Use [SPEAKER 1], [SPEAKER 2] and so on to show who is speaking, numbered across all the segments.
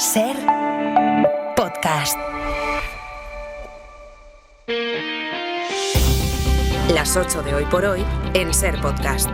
[SPEAKER 1] Ser Podcast. Las 8 de hoy por hoy en Ser Podcast.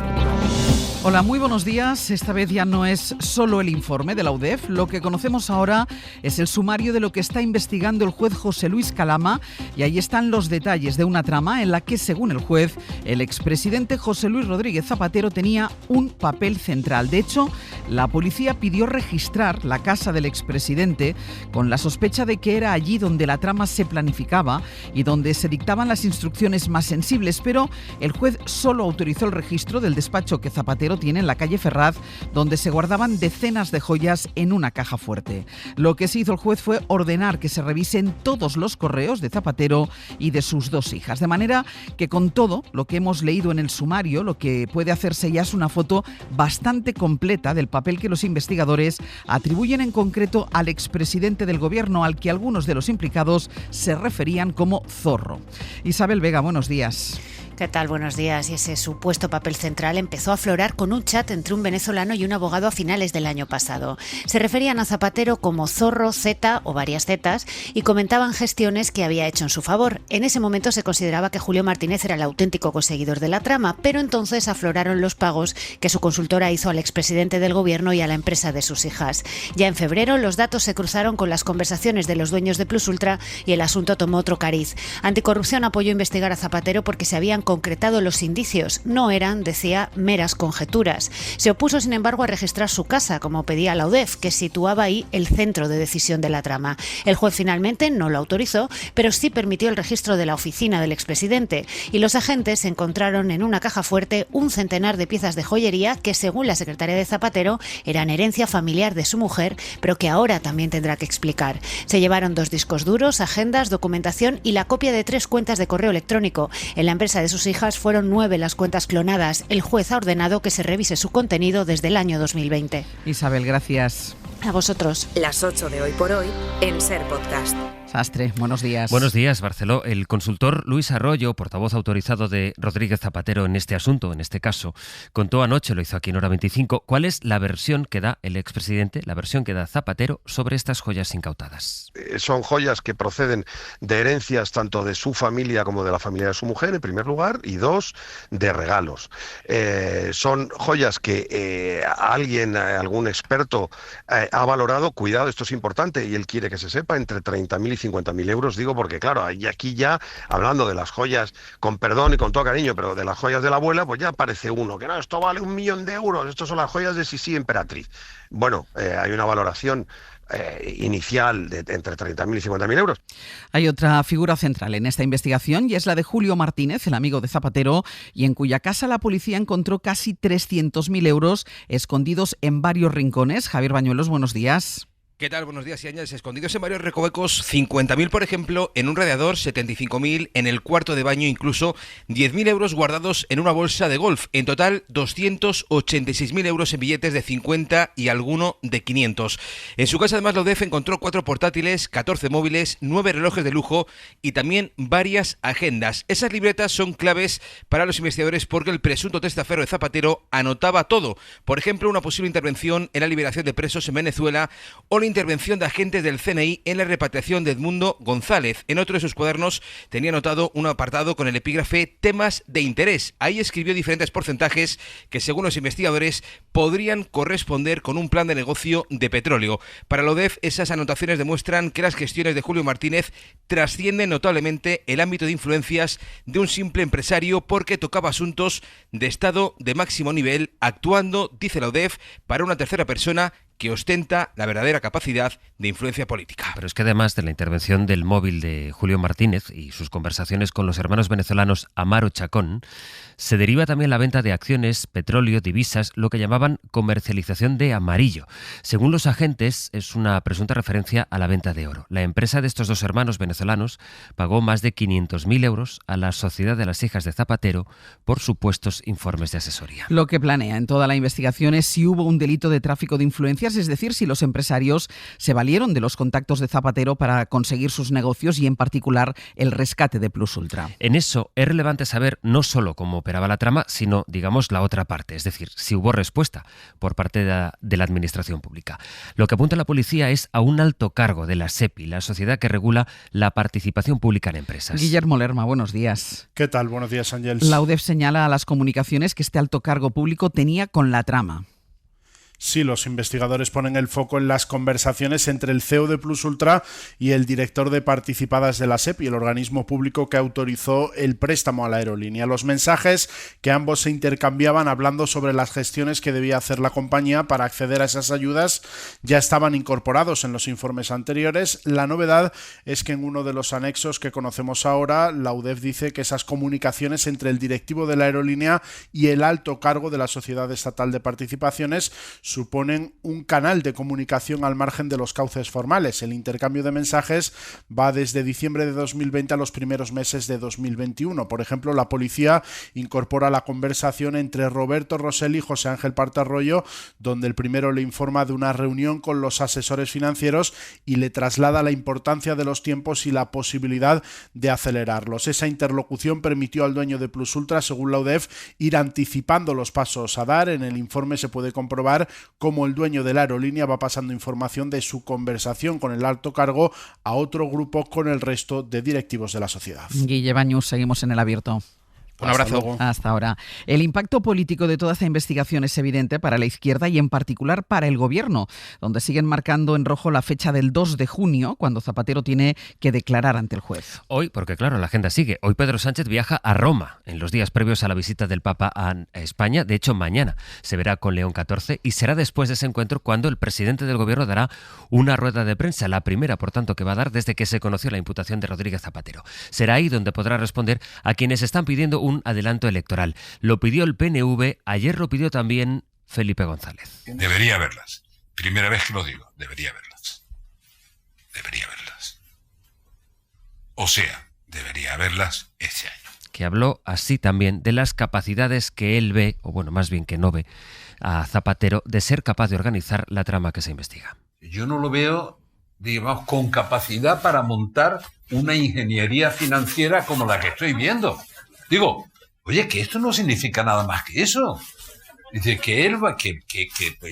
[SPEAKER 2] Hola, muy buenos días. Esta vez ya no es solo el informe de la UDEF. Lo que conocemos ahora es el sumario de lo que está investigando el juez José Luis Calama, y ahí están los detalles de una trama en la que, según el juez, el expresidente José Luis Rodríguez Zapatero tenía un papel central. De hecho, la policía pidió registrar la casa del expresidente con la sospecha de que era allí donde la trama se planificaba y donde se dictaban las instrucciones más sensibles, pero el juez solo autorizó el registro del despacho que Zapatero tiene en la calle Ferraz, donde se guardaban decenas de joyas en una caja fuerte. Lo que sí hizo el juez fue ordenar que se revisen todos los correos de Zapatero y de sus dos hijas, de manera que con todo lo que hemos leído en el sumario, lo que puede hacerse ya es una foto bastante completa del papel que los investigadores atribuyen en concreto al expresidente del gobierno, al que algunos de los implicados se referían como Zorro. Isabel Vega, buenos días.
[SPEAKER 3] ¿Qué tal? Buenos días. Y ese supuesto papel central empezó a aflorar con un chat entre un venezolano y un abogado a finales del año pasado. Se referían a Zapatero como Zorro, Z o varias Zetas y comentaban gestiones que había hecho en su favor. En ese momento se consideraba que Julio Martínez era el auténtico conseguidor de la trama, pero entonces afloraron los pagos que su consultora hizo al expresidente del gobierno y a la empresa de sus hijas. Ya en febrero los datos se cruzaron con las conversaciones de los dueños de Plus Ultra y el asunto tomó otro cariz. Anticorrupción apoyó investigar a Zapatero porque se habían concretado los indicios, no eran, decía, meras conjeturas. Se opuso, sin embargo, a registrar su casa, como pedía la UDEF, que situaba ahí el centro de decisión de la trama. El juez finalmente no lo autorizó, pero sí permitió el registro de la oficina del expresidente, y los agentes encontraron en una caja fuerte un centenar de piezas de joyería que, según la secretaria de Zapatero, eran herencia familiar de su mujer, pero que ahora también tendrá que explicar. Se llevaron 2 discos duros, agendas, documentación y la copia de 3 cuentas de correo electrónico. En la empresa de sus hijas fueron 9 las cuentas clonadas. El juez ha ordenado que se revise su contenido desde el año 2020.
[SPEAKER 2] Isabel, gracias.
[SPEAKER 3] A vosotros.
[SPEAKER 1] Las 8 de hoy por hoy en Ser Podcast.
[SPEAKER 2] Sastre, buenos días.
[SPEAKER 4] Buenos días, Barceló. El consultor Luis Arroyo, portavoz autorizado de Rodríguez Zapatero en este asunto, en este caso, contó anoche, lo hizo aquí en Hora 25, cuál es la versión que da el expresidente, la versión que da Zapatero sobre estas joyas incautadas.
[SPEAKER 5] Son joyas que proceden de herencias tanto de su familia como de la familia de su mujer, en primer lugar, y 2, de regalos. Son joyas que algún experto ha valorado, cuidado, esto es importante y él quiere que se sepa, entre 30.000 y 50.000 euros, digo, porque claro, y aquí ya, hablando de las joyas, con perdón y con todo cariño, pero de las joyas de la abuela, pues ya aparece uno, que no, esto vale 1.000.000 de euros, estos son las joyas de Sisi Emperatriz. Bueno, hay una valoración inicial de entre 30.000 y 50.000 euros.
[SPEAKER 2] Hay otra figura central en esta investigación y es la de Julio Martínez, el amigo de Zapatero, y en cuya casa la policía encontró casi 300.000 euros escondidos en varios rincones. Javier Bañuelos, buenos días.
[SPEAKER 6] ¿Qué tal? Buenos días. Y añades escondidos en varios recovecos, 50.000 por ejemplo, en un radiador, 75.000 en el cuarto de baño, incluso 10.000 euros guardados en una bolsa de golf. En total, 286.000 euros en billetes de 50 y alguno de 500. En su casa, además, la UDEF encontró 4 portátiles, 14 móviles, 9 relojes de lujo y también varias agendas. Esas libretas son claves para los investigadores porque el presunto testaferro de Zapatero anotaba todo. Por ejemplo, una posible intervención en la liberación de presos en Venezuela o la intervención de agentes del CNI en la repatriación de Edmundo González. En otro de sus cuadernos tenía anotado un apartado con el epígrafe temas de interés. Ahí escribió diferentes porcentajes que, según los investigadores, podrían corresponder con un plan de negocio de petróleo. Para la UDEF, esas anotaciones demuestran que las gestiones de Julio Martínez trascienden notablemente el ámbito de influencias de un simple empresario porque tocaba asuntos de Estado de máximo nivel, actuando, dice la UDEF, para una tercera persona que ostenta la verdadera capacidad de influencia política.
[SPEAKER 4] Pero es que además de la intervención del móvil de Julio Martínez y sus conversaciones con los hermanos venezolanos Amaro Chacón, se deriva también la venta de acciones, petróleo, divisas, lo que llamaban comercialización de amarillo. Según los agentes, es una presunta referencia a la venta de oro. La empresa de estos 2 hermanos venezolanos pagó más de 500.000 euros a la Sociedad de las Hijas de Zapatero por supuestos informes de asesoría.
[SPEAKER 2] Lo que planea en toda la investigación es si hubo un delito de tráfico de influencias consecuencias, es decir, si los empresarios se valieron de los contactos de Zapatero para conseguir sus negocios y en particular el rescate de Plus Ultra.
[SPEAKER 4] En eso es relevante saber no solo cómo operaba la trama, sino, digamos, la otra parte, es decir, si hubo respuesta por parte de la administración pública. Lo que apunta la policía es a un alto cargo de la SEPI, la sociedad que regula la participación pública en empresas.
[SPEAKER 2] Guillermo Lerma, buenos días.
[SPEAKER 7] ¿Qué tal? Buenos días, Ángels.
[SPEAKER 2] La UDEF señala a las comunicaciones que este alto cargo público tenía con la trama.
[SPEAKER 7] Sí, los investigadores ponen el foco en las conversaciones entre el CEO de Plus Ultra y el director de participadas de la SEPI, el organismo público que autorizó el préstamo a la aerolínea. Los mensajes que ambos se intercambiaban hablando sobre las gestiones que debía hacer la compañía para acceder a esas ayudas ya estaban incorporados en los informes anteriores. La novedad es que en uno de los anexos que conocemos ahora, la UDEF dice que esas comunicaciones entre el directivo de la aerolínea y el alto cargo de la Sociedad Estatal de Participaciones suponen un canal de comunicación al margen de los cauces formales. El intercambio de mensajes va desde diciembre de 2020 a los primeros meses de 2021. Por ejemplo, la policía incorpora la conversación entre Roberto Rosell y José Ángel Partarroyo, donde el primero le informa de una reunión con los asesores financieros y le traslada la importancia de los tiempos y la posibilidad de acelerarlos. Esa interlocución permitió al dueño de Plus Ultra, según la UDEF, ir anticipando los pasos a dar. En el informe se puede comprobar cómo el dueño de la aerolínea va pasando información de su conversación con el alto cargo a otro grupo con el resto de directivos de la sociedad.
[SPEAKER 2] Guille Baños, seguimos en El Abierto.
[SPEAKER 6] Un abrazo.
[SPEAKER 2] Hasta ahora. El impacto político de toda esta investigación es evidente para la izquierda y en particular para el gobierno, donde siguen marcando en rojo la fecha del 2 de junio, cuando Zapatero tiene que declarar ante el juez.
[SPEAKER 4] Hoy, porque claro, la agenda sigue. Hoy Pedro Sánchez viaja a Roma en los días previos a la visita del Papa a España. De hecho, mañana se verá con León XIV y será después de ese encuentro cuando el presidente del gobierno dará una rueda de prensa, la primera, por tanto, que va a dar desde que se conoció la imputación de Rodríguez Zapatero. Será ahí donde podrá responder a quienes están pidiendo un adelanto electoral. Lo pidió el PNV, ayer lo pidió también Felipe González.
[SPEAKER 8] Debería verlas. Primera vez que lo digo, debería verlas. Debería verlas. O sea, debería verlas este año.
[SPEAKER 4] Que habló así también de las capacidades que él ve, o bueno, más bien que no ve, a Zapatero de ser capaz de organizar la trama que se investiga.
[SPEAKER 8] Yo no lo veo, digamos, con capacidad para montar una ingeniería financiera como la que estoy viendo. Digo, oye, que esto no significa nada más que eso. Dice que él que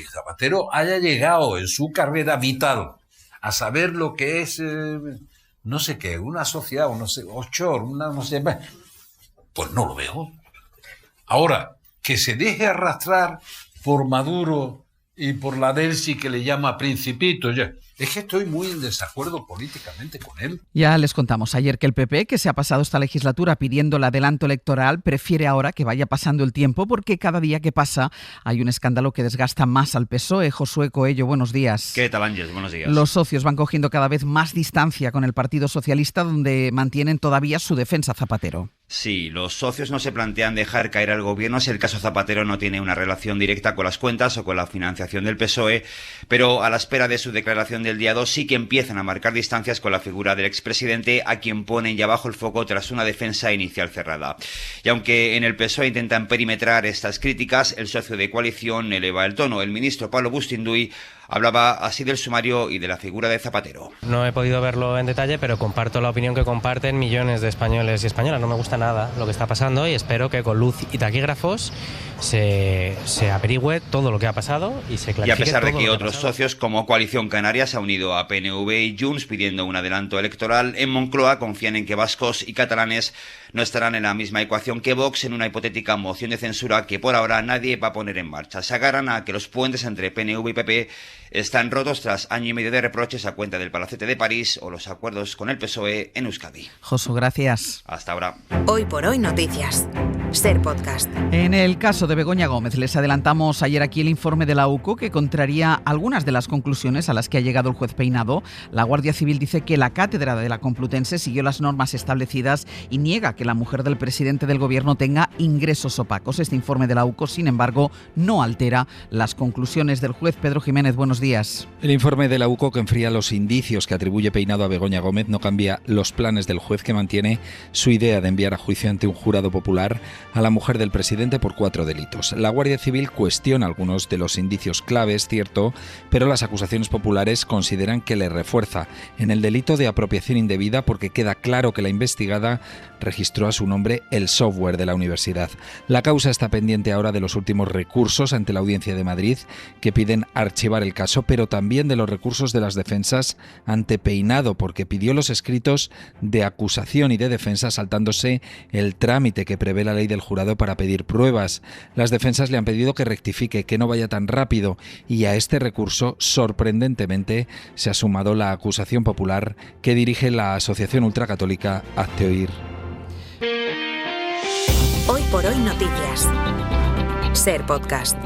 [SPEAKER 8] Zapatero haya llegado en su carrera vital a saber lo que es, no sé qué, una sociedad, o no sé, offshore, una no sé, pues no lo veo. Ahora, que se deje arrastrar por Maduro y por la Delsi que le llama Principito, ya. Es que estoy muy en desacuerdo políticamente con él.
[SPEAKER 2] Ya les contamos ayer que el PP, que se ha pasado esta legislatura pidiendo el adelanto electoral, prefiere ahora que vaya pasando el tiempo porque cada día que pasa hay un escándalo que desgasta más al PSOE. Josué Coello, buenos días.
[SPEAKER 9] ¿Qué tal, Ángel? Buenos días.
[SPEAKER 2] Los socios van cogiendo cada vez más distancia con el Partido Socialista, donde mantienen todavía su defensa Zapatero.
[SPEAKER 9] Sí, los socios no se plantean dejar caer al gobierno si el caso Zapatero no tiene una relación directa con las cuentas o con la financiación del PSOE, pero a la espera de su declaración del día 2 sí que empiezan a marcar distancias con la figura del expresidente, a quien ponen ya bajo el foco tras una defensa inicial cerrada. Y aunque en el PSOE intentan perimetrar estas críticas, el socio de coalición eleva el tono. El ministro Pablo Bustinduy hablaba así del sumario y de la figura de Zapatero.
[SPEAKER 10] No he podido verlo en detalle, pero comparto la opinión que comparten millones de españoles y españolas. No me gusta nada lo que está pasando y espero que con luz y taquígrafos se averigüe todo lo que ha pasado y se clarifique.
[SPEAKER 9] Y a pesar de
[SPEAKER 10] todo
[SPEAKER 9] que
[SPEAKER 10] lo
[SPEAKER 9] otros
[SPEAKER 10] ha pasado.
[SPEAKER 9] socios como Coalición Canaria se ha unido a PNV y Junts pidiendo un adelanto electoral, en Moncloa confían en que vascos y catalanes no estarán en la misma ecuación que Vox en una hipotética moción de censura que por ahora nadie va a poner en marcha. Se agarran a que los puentes entre PNV y PP están rotos tras año y medio de reproches a cuenta del Palacete de París o los acuerdos con el PSOE en Euskadi.
[SPEAKER 2] Josu, gracias.
[SPEAKER 9] Hasta ahora.
[SPEAKER 1] Hoy por hoy noticias. Ser Podcast.
[SPEAKER 2] En el caso de Begoña Gómez, les adelantamos ayer aquí el informe de la UCO que contraría algunas de las conclusiones a las que ha llegado el juez Peinado. La Guardia Civil dice que la cátedra de la Complutense siguió las normas establecidas y niega que la mujer del presidente del gobierno tenga ingresos opacos. Este informe de la UCO, sin embargo, no altera las conclusiones del juez. Pedro Jiménez, buenos días.
[SPEAKER 11] El informe de la UCO, que enfría los indicios que atribuye Peinado a Begoña Gómez, no cambia los planes del juez, que mantiene su idea de enviar a juicio ante un jurado popular a la mujer del presidente por 4 delitos. La Guardia Civil cuestiona algunos de los indicios claves, cierto, pero las acusaciones populares consideran que le refuerza en el delito de apropiación indebida porque queda claro que la investigada registró a su nombre el software de la universidad. La causa está pendiente ahora de los últimos recursos ante la Audiencia de Madrid, que piden archivar el caso, pero también de los recursos de las defensas ante Peinado, porque pidió los escritos de acusación y de defensa saltándose el trámite que prevé la ley del jurado para pedir pruebas. Las defensas le han pedido que rectifique, que no vaya tan rápido, y a este recurso, sorprendentemente, se ha sumado la acusación popular que dirige la Asociación Ultracatólica Hazte Oír.
[SPEAKER 1] Hoy por hoy noticias. Ser Podcast.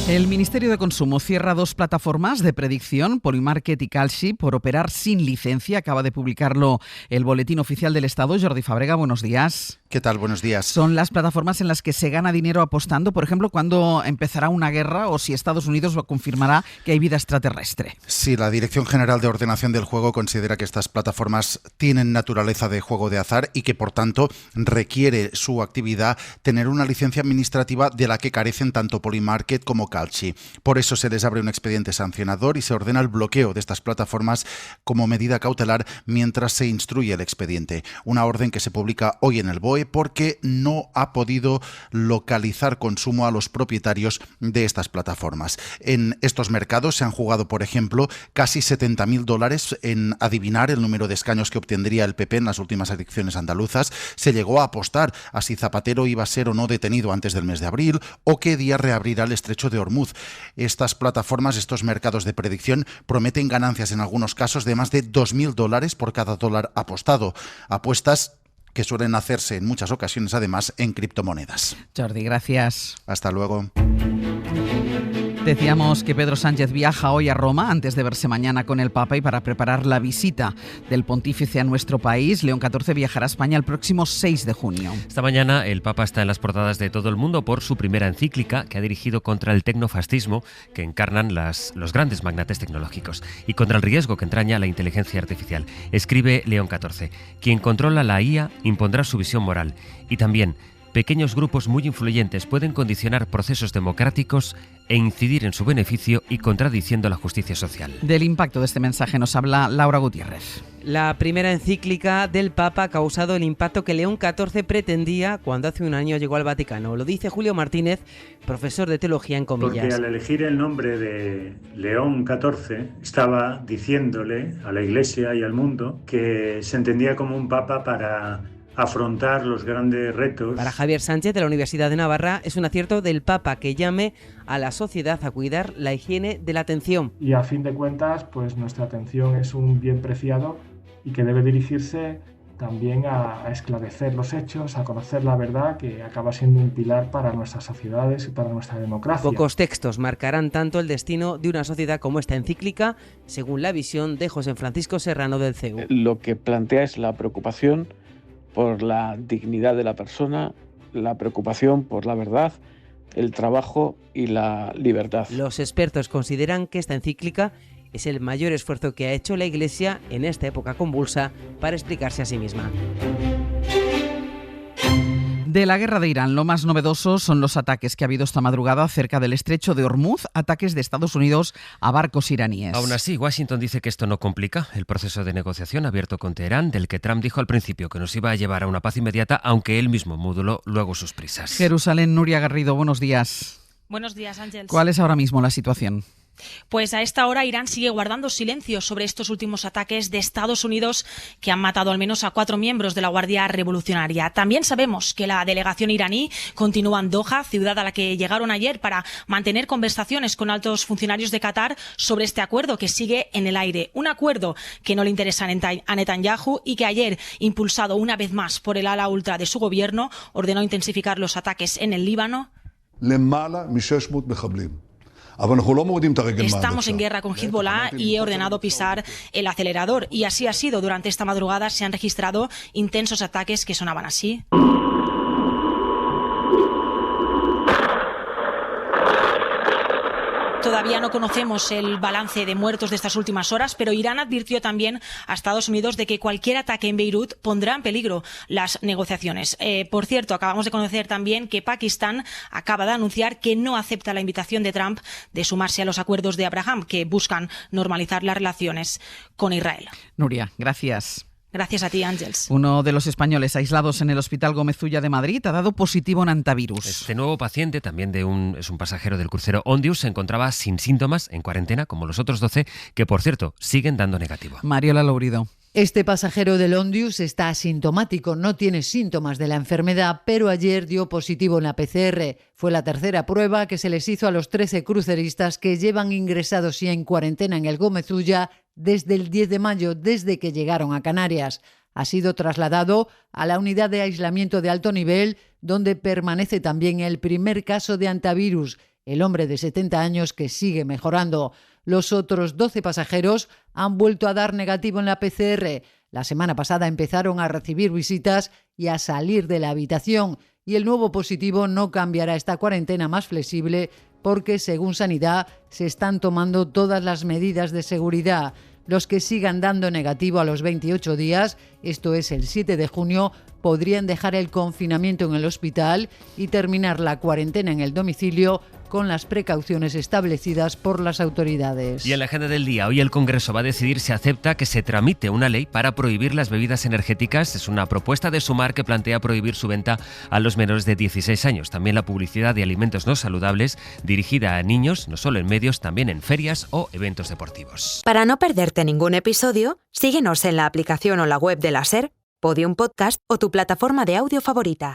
[SPEAKER 2] El Ministerio de Consumo cierra 2 plataformas de predicción, Polymarket y Kalshi, por operar sin licencia. Acaba de publicarlo el Boletín Oficial del Estado. Jordi Fábrega, buenos días.
[SPEAKER 12] ¿Qué tal? Buenos días.
[SPEAKER 2] Son las plataformas en las que se gana dinero apostando, por ejemplo, cuando empezará una guerra o si Estados Unidos lo confirmará que hay vida extraterrestre.
[SPEAKER 12] Sí, la Dirección General de Ordenación del Juego considera que estas plataformas tienen naturaleza de juego de azar y que, por tanto, requiere su actividad tener una licencia administrativa de la que carecen tanto Polymarket como Kalshi. Por eso se les abre un expediente sancionador y se ordena el bloqueo de estas plataformas como medida cautelar mientras se instruye el expediente. Una orden que se publica hoy en el BOE porque no ha podido localizar consumo a los propietarios de estas plataformas. En estos mercados se han jugado, por ejemplo, casi $70.000 en adivinar el número de escaños que obtendría el PP en las últimas elecciones andaluzas. Se llegó a apostar a si Zapatero iba a ser o no detenido antes del mes de abril o qué día reabrirá el estrecho de Hormuz. Estas plataformas, estos mercados de predicción, prometen ganancias en algunos casos de más de $2.000 por cada dólar apostado. Apuestas que suelen hacerse en muchas ocasiones, además, en criptomonedas.
[SPEAKER 2] Jordi, gracias.
[SPEAKER 12] Hasta luego.
[SPEAKER 2] Decíamos que Pedro Sánchez viaja hoy a Roma antes de verse mañana con el Papa y para preparar la visita del pontífice a nuestro país. León XIV viajará a España el próximo 6 de junio.
[SPEAKER 4] Esta mañana el Papa está en las portadas de todo el mundo por su primera encíclica que ha dirigido contra el tecnofascismo que encarnan los grandes magnates tecnológicos y contra el riesgo que entraña la inteligencia artificial. Escribe León XIV: quien controla la IA impondrá su visión moral y también pequeños grupos muy influyentes pueden condicionar procesos democráticos e incidir en su beneficio y contradiciendo la justicia social.
[SPEAKER 2] Del impacto de este mensaje nos habla Laura Gutiérrez.
[SPEAKER 13] La primera encíclica del Papa ha causado el impacto que León XIV pretendía cuando hace un año llegó al Vaticano. Lo dice Julio Martínez, profesor de teología en comillas.
[SPEAKER 14] Porque al elegir el nombre de León XIV estaba diciéndole a la Iglesia y al mundo que se entendía como un papa para afrontar los grandes retos.
[SPEAKER 13] Para Javier Sánchez, de la Universidad de Navarra, es un acierto del Papa que llame a la sociedad a cuidar la higiene de la atención.
[SPEAKER 15] Y a fin de cuentas, pues nuestra atención es un bien preciado y que debe dirigirse también a esclarecer los hechos, a conocer la verdad, que acaba siendo un pilar para nuestras sociedades y para nuestra democracia.
[SPEAKER 13] Pocos textos marcarán tanto el destino de una sociedad como esta encíclica, según la visión de José Francisco Serrano del CEU.
[SPEAKER 16] Lo que plantea es la preocupación por la dignidad de la persona, la preocupación por la verdad, el trabajo y la libertad.
[SPEAKER 13] Los expertos consideran que esta encíclica es el mayor esfuerzo que ha hecho la Iglesia en esta época convulsa para explicarse a sí misma.
[SPEAKER 2] De la guerra de Irán, lo más novedoso son los ataques que ha habido esta madrugada cerca del estrecho de Hormuz, ataques de Estados Unidos a barcos iraníes.
[SPEAKER 4] Aún así, Washington dice que esto no complica el proceso de negociación abierto con Teherán, del que Trump dijo al principio que nos iba a llevar a una paz inmediata, aunque él mismo moduló luego sus prisas.
[SPEAKER 2] Jerusalén, Nuria Garrido, buenos días.
[SPEAKER 17] Buenos días, Ángel.
[SPEAKER 2] ¿Cuál es ahora mismo la situación?
[SPEAKER 17] Pues a esta hora Irán sigue guardando silencio sobre estos últimos ataques de Estados Unidos que han matado al menos a 4 miembros de la Guardia Revolucionaria. También sabemos que la delegación iraní continúa en Doha, ciudad a la que llegaron ayer para mantener conversaciones con altos funcionarios de Qatar sobre este acuerdo que sigue en el aire. Un acuerdo que no le interesa a Netanyahu y que ayer, impulsado una vez más por el ala ultra de su gobierno, ordenó intensificar los ataques en el Líbano. Estamos en guerra con Hezbollah y he ordenado pisar el acelerador. Y así ha sido. Durante esta madrugada se han registrado intensos ataques que sonaban así. Todavía no conocemos el balance de muertos de estas últimas horas, pero Irán advirtió también a Estados Unidos de que cualquier ataque en Beirut pondrá en peligro las negociaciones. Por cierto, acabamos de conocer también que Pakistán acaba de anunciar que no acepta la invitación de Trump de sumarse a los acuerdos de Abraham, que buscan normalizar las relaciones con Israel.
[SPEAKER 2] Nuria, gracias.
[SPEAKER 17] Gracias a ti, Ángels.
[SPEAKER 2] Uno de los españoles aislados en el Hospital Gómez Ulla de Madrid ha dado positivo en antivirus.
[SPEAKER 4] Este nuevo paciente, también es un pasajero del crucero Ondius, se encontraba sin síntomas, en cuarentena, como los otros 12, que por cierto siguen dando negativo.
[SPEAKER 2] Mariola Lourido.
[SPEAKER 18] Este pasajero del Ondius está asintomático, no tiene síntomas de la enfermedad, pero ayer dio positivo en la PCR. Fue la tercera prueba que se les hizo a los 13 cruceristas que llevan ingresados y en cuarentena en el Gómez Ulla desde el 10 de mayo, desde que llegaron a Canarias. Ha sido trasladado a la unidad de aislamiento de alto nivel, donde permanece también el primer caso de antivirus, el hombre de 70 años que sigue mejorando. Los otros 12 pasajeros han vuelto a dar negativo en la PCR. La semana pasada empezaron a recibir visitas y a salir de la habitación, y el nuevo positivo no cambiará esta cuarentena más flexible porque, según Sanidad, se están tomando todas las medidas de seguridad. Los que sigan dando negativo a los 28 días, esto es el 7 de junio, podrían dejar el confinamiento en el hospital y terminar la cuarentena en el domicilio con las precauciones establecidas por las autoridades.
[SPEAKER 4] Y en la agenda del día, hoy el Congreso va a decidir si acepta que se tramite una ley para prohibir las bebidas energéticas. Es una propuesta de Sumar que plantea prohibir su venta a los menores de 16 años. También la publicidad de alimentos no saludables dirigida a niños, no solo en medios, también en ferias o eventos deportivos.
[SPEAKER 1] Para no perderte ningún episodio, síguenos en la aplicación o la web de la SER, Podium Podcast o tu plataforma de audio favorita.